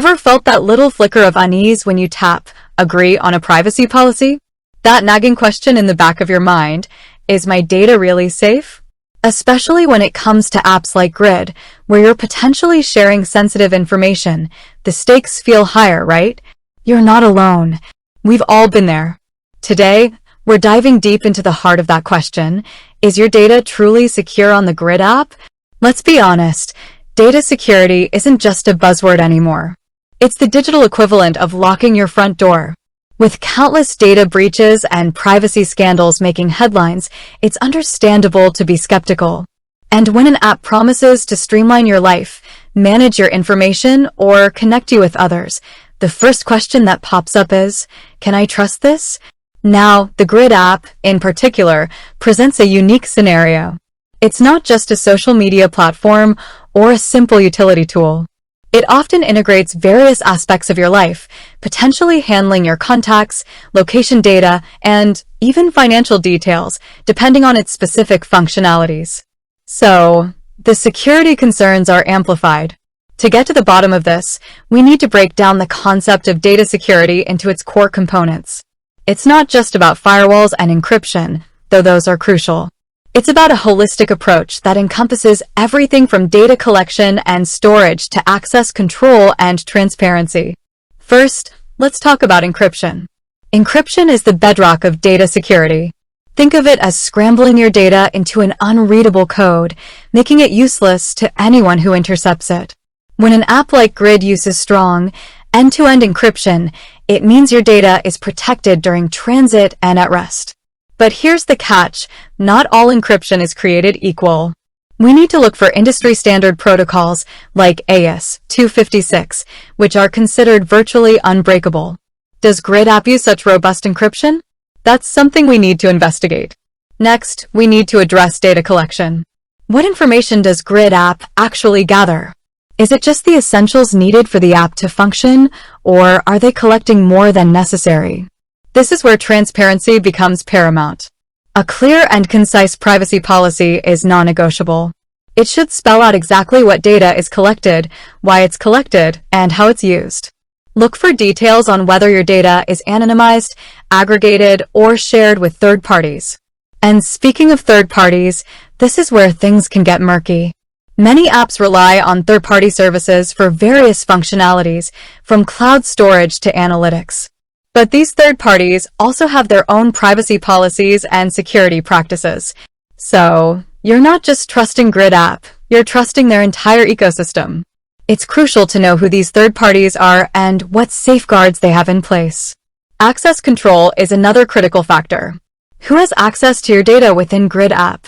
Ever felt that little flicker of unease when you tap agree on a privacy policy? That nagging question in the back of your mind, is my data really safe? Especially when it comes to apps like Grid, where you're potentially sharing sensitive information, the stakes feel higher, right? You're not alone. We've all been there. Today, we're diving deep into the heart of that question. Is your data truly secure on the Grid app? Let's be honest, data security isn't just a buzzword anymore. It's the digital equivalent of locking your front door. With countless data breaches and privacy scandals making headlines, it's understandable to be skeptical. And when an app promises to streamline your life, manage your information, or connect you with others, the first question that pops up is, can I trust this? Now, the Grid app, in particular, presents a unique scenario. It's not just a social media platform or a simple utility tool. It often integrates various aspects of your life, potentially handling your contacts, location data, and even financial details, depending on its specific functionalities. So, the security concerns are amplified. To get to the bottom of this, we need to break down the concept of data security into its core components. It's not just about firewalls and encryption, though those are crucial. It's about a holistic approach that encompasses everything from data collection and storage to access control and transparency. First, let's talk about encryption. Encryption is the bedrock of data security. Think of it as scrambling your data into an unreadable code, making it useless to anyone who intercepts it. When an app like Grid uses strong, end-to-end encryption, it means your data is protected during transit and at rest. But here's the catch, not all encryption is created equal. We need to look for industry-standard protocols like AES 256, which are considered virtually unbreakable. Does Grid app use such robust encryption? That's something we need to investigate. Next, we need to address data collection. What information does Grid app actually gather? Is it just the essentials needed for the app to function, or are they collecting more than necessary? This is where transparency becomes paramount. A clear and concise privacy policy is non-negotiable. It should spell out exactly what data is collected, why it's collected, and how it's used. Look for details on whether your data is anonymized, aggregated, or shared with third parties. And speaking of third parties, this is where things can get murky. Many apps rely on third-party services for various functionalities, from cloud storage to analytics. But these third parties also have their own privacy policies and security practices. So, you're not just trusting Grid app, you're trusting their entire ecosystem. It's crucial to know who these third parties are and what safeguards they have in place. Access control is another critical factor. Who has access to your data within Grid app?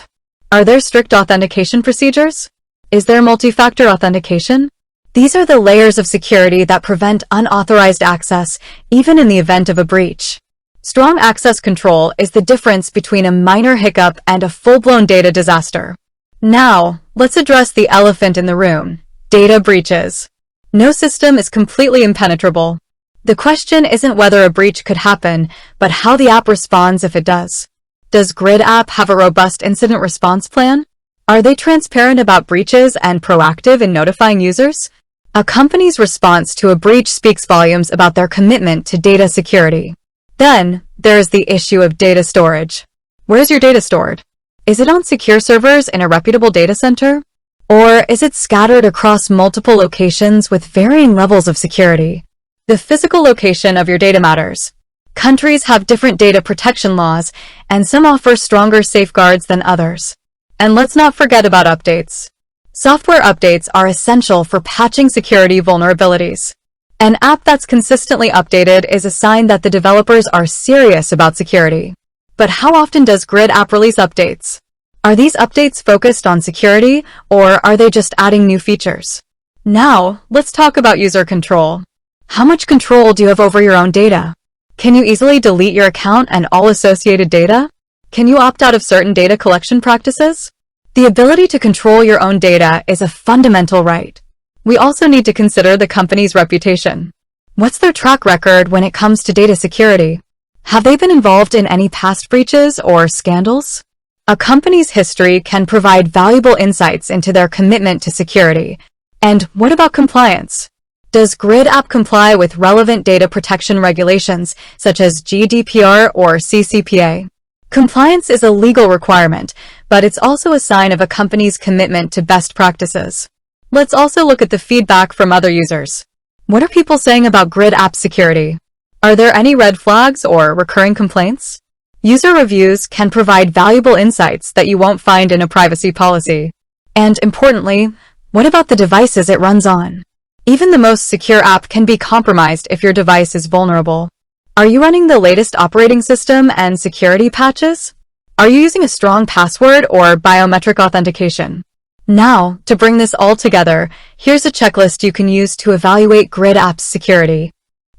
Are there strict authentication procedures? Is there multi-factor authentication? These are the layers of security that prevent unauthorized access, even in the event of a breach. Strong access control is the difference between a minor hiccup and a full-blown data disaster. Now, let's address the elephant in the room: data breaches. No system is completely impenetrable. The question isn't whether a breach could happen, but how the app responds if it does. Does Grid app have a robust incident response plan? Are they transparent about breaches and proactive in notifying users? A company's response to a breach speaks volumes about their commitment to data security. Then, there's the issue of data storage. Where's your data stored? Is it on secure servers in a reputable data center? Or is it scattered across multiple locations with varying levels of security? The physical location of your data matters. Countries have different data protection laws, and some offer stronger safeguards than others. And let's not forget about updates. Software updates are essential for patching security vulnerabilities. An app that's consistently updated is a sign that the developers are serious about security. But how often does Grid app release updates? Are these updates focused on security, or are they just adding new features? Now, let's talk about user control. How much control do you have over your own data? Can you easily delete your account and all associated data? Can you opt out of certain data collection practices? The ability to control your own data is a fundamental right. We also need to consider the company's reputation. What's their track record when it comes to data security? Have they been involved in any past breaches or scandals? A company's history can provide valuable insights into their commitment to security. And what about compliance? Does Grid app comply with relevant data protection regulations such as GDPR or CCPA? Compliance is a legal requirement, but it's also a sign of a company's commitment to best practices. Let's also look at the feedback from other users. What are people saying about Grid app security? Are there any red flags or recurring complaints? User reviews can provide valuable insights that you won't find in a privacy policy. And importantly, what about the devices it runs on? Even the most secure app can be compromised if your device is vulnerable. Are you running the latest operating system and security patches? Are you using a strong password or biometric authentication? Now, to bring this all together, here's a checklist you can use to evaluate Grid app's security.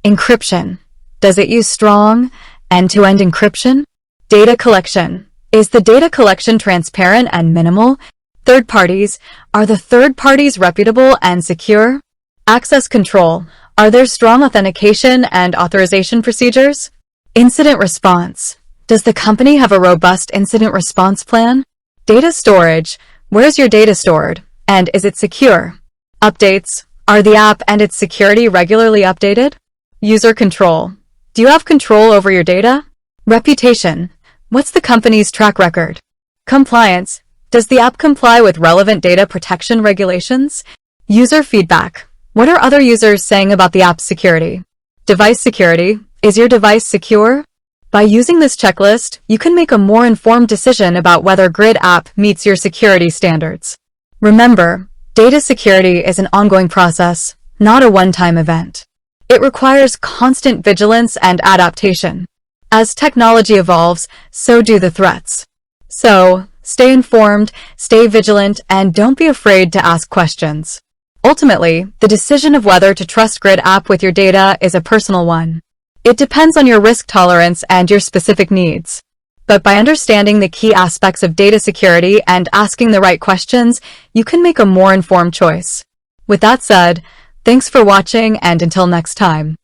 Encryption. Does it use strong, end-to-end encryption? Data collection. Is the data collection transparent and minimal? Third parties. Are the third parties reputable and secure? Access control. Are there strong authentication and authorization procedures? Incident response. Does the company have a robust incident response plan? Data storage. Where's your data stored? And is it secure? Updates. Are the app and its security regularly updated? User control. Do you have control over your data? Reputation. What's the company's track record? Compliance. Does the app comply with relevant data protection regulations? User feedback. What are other users saying about the app's security? Device security. Is your device secure? By using this checklist, you can make a more informed decision about whether Grid app meets your security standards. Remember, data security is an ongoing process, not a one-time event. It requires constant vigilance and adaptation. As technology evolves, so do the threats. So, stay informed, stay vigilant, and don't be afraid to ask questions. Ultimately, the decision of whether to trust Grid app with your data is a personal one. It depends on your risk tolerance and your specific needs. But by understanding the key aspects of data security and asking the right questions, you can make a more informed choice. With that said, thanks for watching, and until next time.